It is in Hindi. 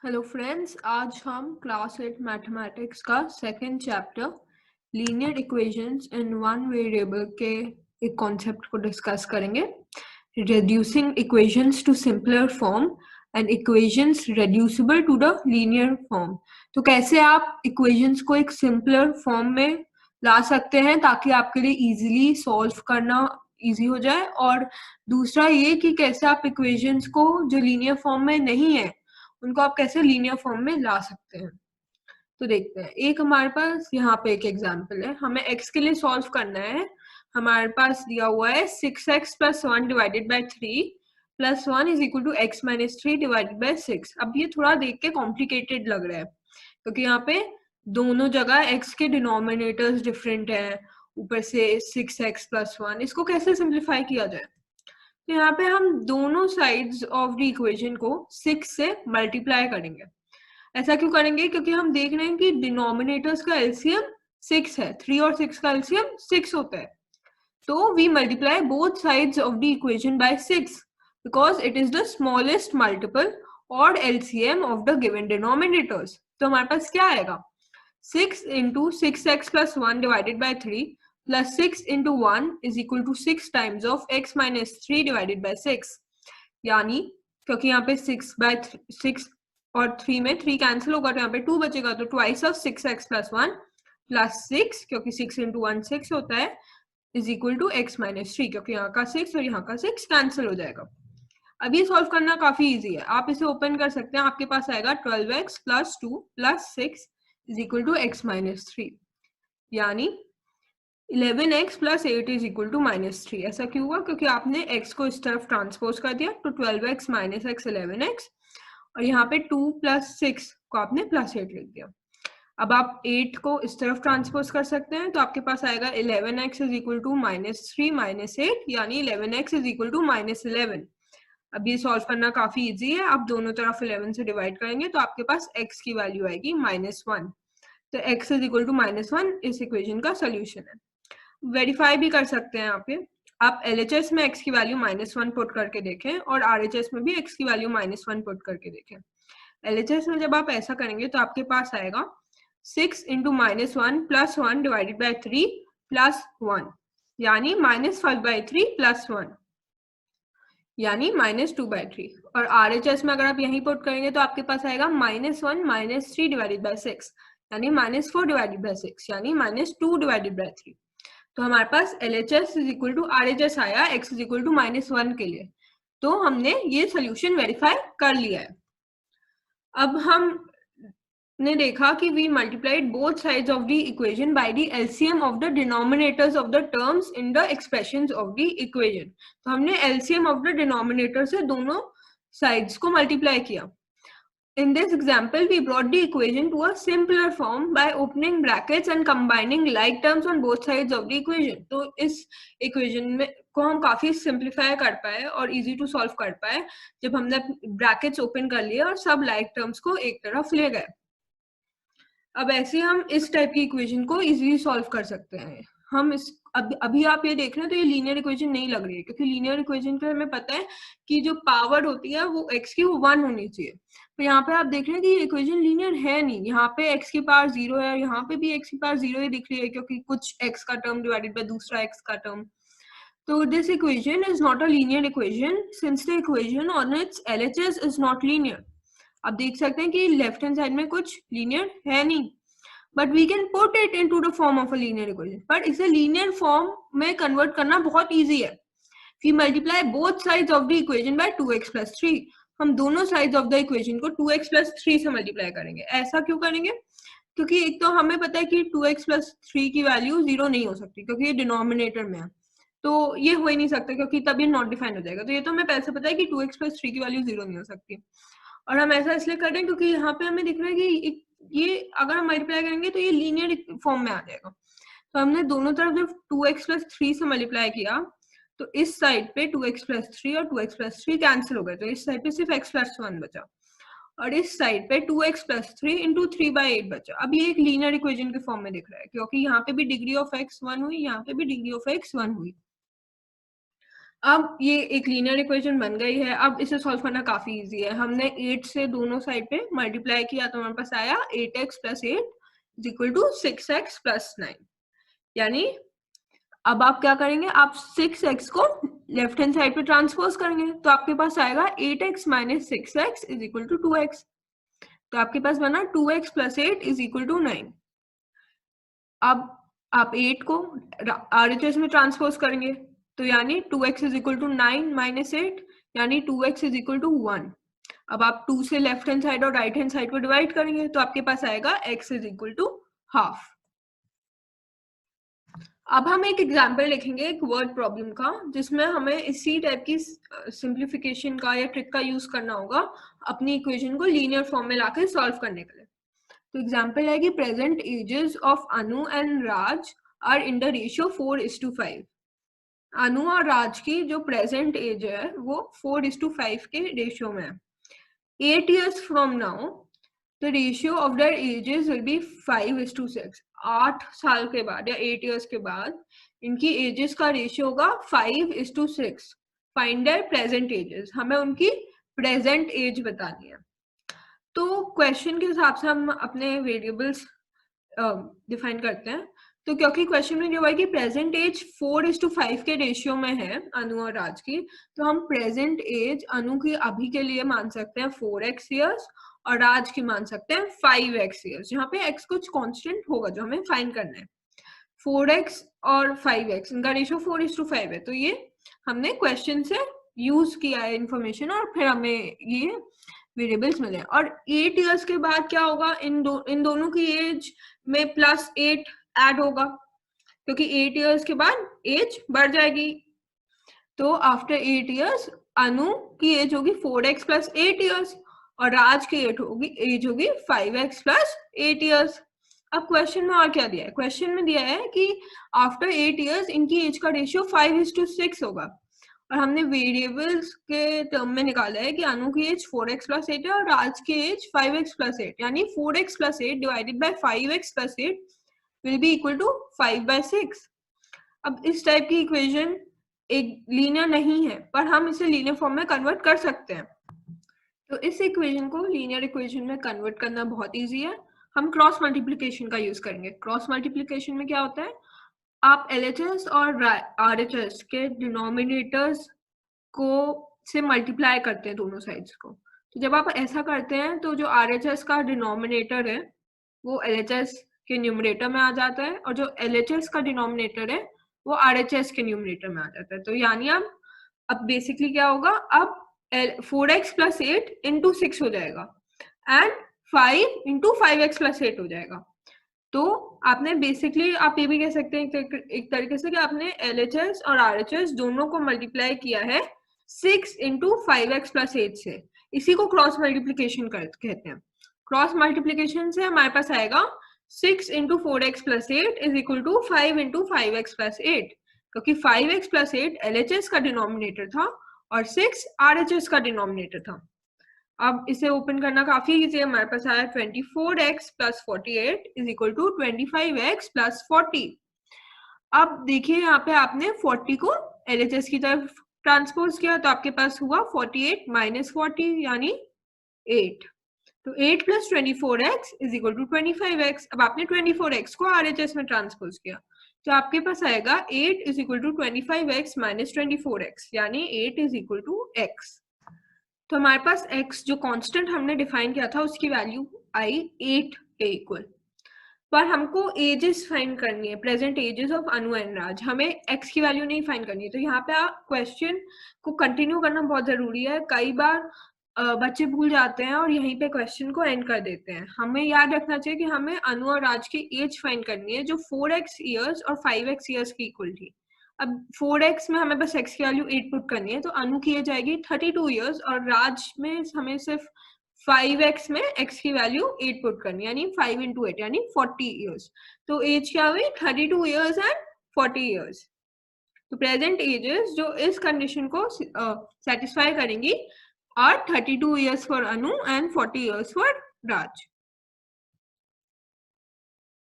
हेलो फ्रेंड्स, आज हम क्लास 8 मैथमेटिक्स का second chapter linear equations in one variable के एक कॉन्सेप्ट को डिस्कस करेंगे। reducing equations to simpler form and equations reducible to the linear form. तो कैसे आप इक्वेशंस को एक सिंपलर फॉर्म में ला सकते हैं ताकि आपके लिए इजीली सॉल्व करना इजी हो जाए, और दूसरा ये कि कैसे आप इक्वेशंस को जो लीनियर फॉर्म में नहीं है उनको आप कैसे लीनियर फॉर्म में ला सकते हैं। तो देखते हैं, एक हमारे पास यहाँ पे एक एग्जांपल है, हमें x के लिए सॉल्व करना है। हमारे पास दिया हुआ है 6x plus 1 divided by 3 plus 1 is equal to x minus 3 divided by 6। अब ये थोड़ा देख के कॉम्प्लिकेटेड लग रहा है क्योंकि यहाँ पे दोनों जगह x के डिनोमिनेटर्स डिफरेंट है, ऊपर से 6x प्लस 1, इसको कैसे सिंप्लीफाई किया जाए। तो यहाँ पे हम दोनों साइड्स ऑफ द इक्वेशन को 6 से मल्टीप्लाई करेंगे। ऐसा क्यों करेंगे? क्योंकि हम देख रहे हैं कि डिनोमिनेटर्स का एलसीएम 6 है, 3 और 6 का एलसीएम 6 होता है। तो we multiply both sides of the equation by 6 because it is the smallest multiple और LCM of the given denominators. तो हमारे पास क्या आएगा? 6 into 6x plus 1 divided by 3 plus 6 into 1 is equal to 6 times of x minus 3 divided by 6। यानी क्योंकि यहाँ पे 6 और 3 में 3 कैंसिल होगा तो यहाँ पे 2 बचेगा, तो twice of 6x plus 1 plus 6, क्योंकि 6 into 1 6 होता है, is equal to x minus 3, क्योंकि यहाँ का 6 और यहाँ का 6 कैंसिल हो जाएगा। अब ये सॉल्व करना काफी इजी है, आप इसे ओपन कर सकते हैं। आपके पास आएगा 12x plus 2 plus 6 is equal to x minus 3, यानी 11x plus 8 is equal to minus 3। ऐसा क्यों हुआ? क्योंकि आपने x को इस तरफ ट्रांसपोज कर दिया, तो 12x minus x 11x, और यहाँ पे 2 plus 6 को आपने plus 8 लिख दिया। अब आप 8 को इस तरफ ट्रांसपोज कर सकते हैं, तो आपके पास आएगा 11x is equal to minus 3 minus 8, यानी 11x is equal to minus 11। अब ये सॉल्व करना काफी इजी है, आप दोनों तरफ 11 से डिवाइड करेंगे तो आपके पास x की वैल्यू आएगी -1। तो x इज इक्वल टू -1 इस इक्वेशन का सोल्यूशन है। वेरीफाई भी कर सकते हैं यहाँ पे, आप LHS में x की वैल्यू -1 पुट करके देखें और RHS में भी x की वैल्यू -1 पुट करके देखें। LHS में जब आप ऐसा करेंगे तो आपके पास आएगा 6 into -1 plus 1 divided by 3 plus 1, यानी -5/3 प्लस 1, यानी -2/3। और RHS में अगर आप यहीं पुट करेंगे तो आपके पास आएगा -1 -3 डिवाइडेड बाय 6, यानी -4 डिवाइडेड बाय 6, यानी -2 डिवाइडेड बाय 3। तो हमारे पास LHS is equal to RHS आया x इज इक्वल टू -1 के लिए। तो हमने ये सोल्यूशन वेरीफाई कर लिया है। अब हम ने देखा कि we multiplied both sides of the equation by the LCM of the denominators of the terms in the expressions of the equation। तो हमने LCM of the denominator से दोनों sides को multiply किया। In this example, we brought the equation to a simpler form by opening brackets and combining like terms on both sides of the equation। तो इस equation में को हम काफी simplify कर पाए और easy to solve कर पाए जब हमने brackets open कर लिए और सब like terms को एक तरफ ले गए। अब ऐसे हम इस टाइप की इक्वेशन को इजीली सॉल्व कर सकते हैं। हम इस अभी आप ये देख रहे हैं तो ये लीनियर इक्वेशन नहीं लग रही है, क्योंकि लीनियर इक्वेशन पे हमें पता है कि जो पावर होती है वो x की वो 1 होनी चाहिए। तो यहाँ पे आप देख रहे हैं कि ये इक्वेशन लीनियर है नहीं, यहाँ पे x की पावर 0 है, यहाँ पे भी x की पावर 0 ही दिख रही है, क्योंकि कुछ x का टर्म डिवाइडेड बाय दूसरा x का टर्म। तो this equation is not a linear equation since the equation on it's LHS is not linear. आप देख सकते हैं कि लेफ्ट हैंड साइड में कुछ लीनियर है नहीं, but we can put it into the form of a linear equation. But इसे लीनियर फॉर्म में कन्वर्ट करना बहुत इजी है। We multiply both sides of the equation by 2x plus 3। हम दोनों साइड्स ऑफ द इक्वेशन को 2x plus 3 से मल्टीप्लाई करेंगे। ऐसा क्यों करेंगे? क्योंकि एक तो हमें पता है कि 2x plus 3 की वैल्यू 0 नहीं हो सकती, क्योंकि ये डिनोमिनेटर में है, तो ये हो ही नहीं सकता, क्योंकि तब ये नॉट डिफाइंड हो जाएगा। तो ये तो हमें पहले से पता है कि 2x plus 3 की वैल्यू 0 नहीं हो सकती। और हम ऐसा इसलिए कर रहे हैं क्योंकि यहाँ पे हमें दिख रहा है कि ये अगर हम मल्टीप्लाई करेंगे तो ये लीनियर फॉर्म में आ जाएगा। तो हमने दोनों तरफ जब 2x plus 3 से मल्टीप्लाई किया तो इस साइड पे 2x plus 3 और 2x plus 3 कैंसिल हो गए, तो इस साइड पे सिर्फ x plus 1 बचा, और इस साइड पे 2x plus 3 into 3/8 बचा। अब ये एक लीनियर इक्वेशन के फॉर्म में दिख रहा है, क्योंकि यहाँ पे भी डिग्री ऑफ x 1 हुई, यहाँ पे भी डिग्री ऑफ x 1 हुई। अब ये एक लीनियर इक्वेशन बन गई है। अब इसे सॉल्व करना काफी इजी है। हमने 8 से दोनों साइड पे मल्टीप्लाई किया तो हमारे पास आया 8x + 8 is equal to 6x + 9। यानी अब आप क्या करेंगे, आप 6x को लेफ्ट हैंड साइड पे ट्रांसपोज करेंगे तो आपके पास आएगा 8x - 6x is equal to 2x। तो आपके पास बना 2x + 8 इज इक्वल टू 9। अब आप 8 को RHS में ट्रांसपोज करेंगे तो यानी 2x इज इक्वल टू 9 - 8 यानी 2x इज इक्वल टू 1। अब आप 2 से लेफ्ट हैंड साइड और राइट हैंड साइड को डिवाइड करेंगे तो आपके पास आएगा x is equal to half. अब हम एक एग्जाम्पल लिखेंगे एक वर्ड प्रॉब्लम का, जिसमें हमें इसी टाइप की सिंप्लीफिकेशन का या ट्रिक का यूज करना होगा अपनी इक्वेशन को लीनियर फॉर्म में लाकर सॉल्व करने के लिए। तो एग्जाम्पल है कि present ages of Anu and Raj are in the ratio 4:5। Anu और राज की जो प्रेजेंट एज है वो 4:5 के रेशियो में है। 8 years from now the ratio of their ages will be 5:6। 8 साल के बाद या 8 years के बाद इनकी एजेस का रेशियो होगा 5:6। फाइंड देयर प्रेजेंट एजेस, हमें उनकी प्रेजेंट एज बतानी है। तो क्वेश्चन के हिसाब से हम अपने वेरिएबल्स डिफाइन करते हैं। तो क्योंकि क्वेश्चन में जो है कि प्रेजेंट एज 4:5 के रेशियो में है अनु और राज की, तो हम प्रेजेंट एज अनु की अभी के लिए मान सकते हैं 4x years और राज की मान सकते हैं 5x years। यहाँ पे x कुछ कांस्टेंट होगा जो हमें फाइंड करना है। 4x और 5x इनका रेशियो 4:5 है। तो ये हमने क्वेश्चन से यूज किया है इंफॉर्मेशन और फिर हमें ये वेरिएबल्स मिले। और 8 years के बाद क्या होगा, इन दोनों की एज में +8 ऐड होगा क्योंकि 8 years के बाद एज बढ़ जाएगी। तो आफ्टर 8 years अनु की एज होगी 4x + 8 years और राज की एज होगी 5x + 8 years। अब क्वेश्चन में और क्या दिया है, क्वेश्चन में दिया है कि आफ्टर 8 years इनकी एज का रेशियो 5:6 होगा और हमने वेरिएबल्स के टर्म में निकाला है कि अनु की एज 4x + 8 है और राज की एज 5x + 8 यानी 4x + 8 divided by 5x + 8 will be equal to 5/6। अब इस टाइप की इक्वेशन एक लीनियर नहीं है पर हम इसे लीनियर फॉर्म में कन्वर्ट कर सकते हैं। तो इस इक्वेशन को लीनियर इक्वेशन में कन्वर्ट करना बहुत इजी है। हम क्रॉस मल्टीप्लिकेशन का यूज करेंगे। क्रॉस मल्टीप्लिकेशन में क्या होता है, आप LHS और RHS के डिनोमिनेटर्स को से मल्टीप्लाई करते हैं दोनों साइड्स को। तो जब आप ऐसा करते हैं तो जो RHS का डिनोमिनेटर है वो LHS के न्यूमरेटर में आ जाता है और जो LHS का डिनोमिनेटर है वो RHS के न्यूमरेटर में आ जाता है। तो यानी अब बेसिकली क्या होगा, अब 4x + 8 × 6 हो जाएगा एंड 5 × 5x + 8 हो जाएगा। तो आपने बेसिकली आप ये भी कह सकते हैं एक तरीके से कि आपने LHS और RHS दोनों को मल्टीप्लाई किया है 6 × 5x + 8 से। इसी को क्रॉस मल्टीप्लिकेशन कहते हैं। क्रॉस मल्टीप्लिकेशन से हमारे पास आएगा 6 × 4x + 8 is equal to 5 × 5x + 8 क्योंकि 5x + 8 LHS का डिनोमिनेटर था और 6 RHS का डिनोमिनेटर था। अब इसे ओपन करना काफी इजी है। हमारे पास आया 24x + 48 is equal to 25x + 40। अब देखिए यहाँ पे आपने 40 को LHS की तरफ ट्रांसपोज किया तो आपके पास हुआ 48 - 40 यानी 8। तो 8 + 24x is equal to 25x। अब आपने 24x को RHS में ट्रांसपोज किया तो आपके पास आएगा 8 is equal to 25x - 24x यानी 8 इज इक्वल टू x। तो हमारे पास x जो कांस्टेंट हमने डिफाइन किया था उसकी वैल्यू आई 8 के इक्वल। पर हमको एजेस फाइंड करनी है, present ages of Anu and Raj. हमें x की वैल्यू नहीं फाइंड करनी है। तो यहाँ पे क्वेश्चन को कंटिन्यू करना बहुत जरूरी है। कई बार बच्चे भूल जाते हैं और यहीं पे क्वेश्चन को एंड कर देते हैं। हमें याद रखना चाहिए कि हमें अनु और राज की एज फाइंड करनी है जो 4x years और 5x years की इक्वल थी। अब 4x में हमें बस x की वैल्यू 8 पुट करनी है तो अनु की एज आएगी 32 years और राज में हमें सिर्फ 5x में x की वैल्यू 8 पुट करनी है यानी 5 × 8 यानी 40 years। तो एज क्या हुई 32 years एंड 40 years। तो प्रेजेंट एजेस जो इस कंडीशन को सेटिस्फाई करेंगी are 32 years for Anu and 40 years for Raj।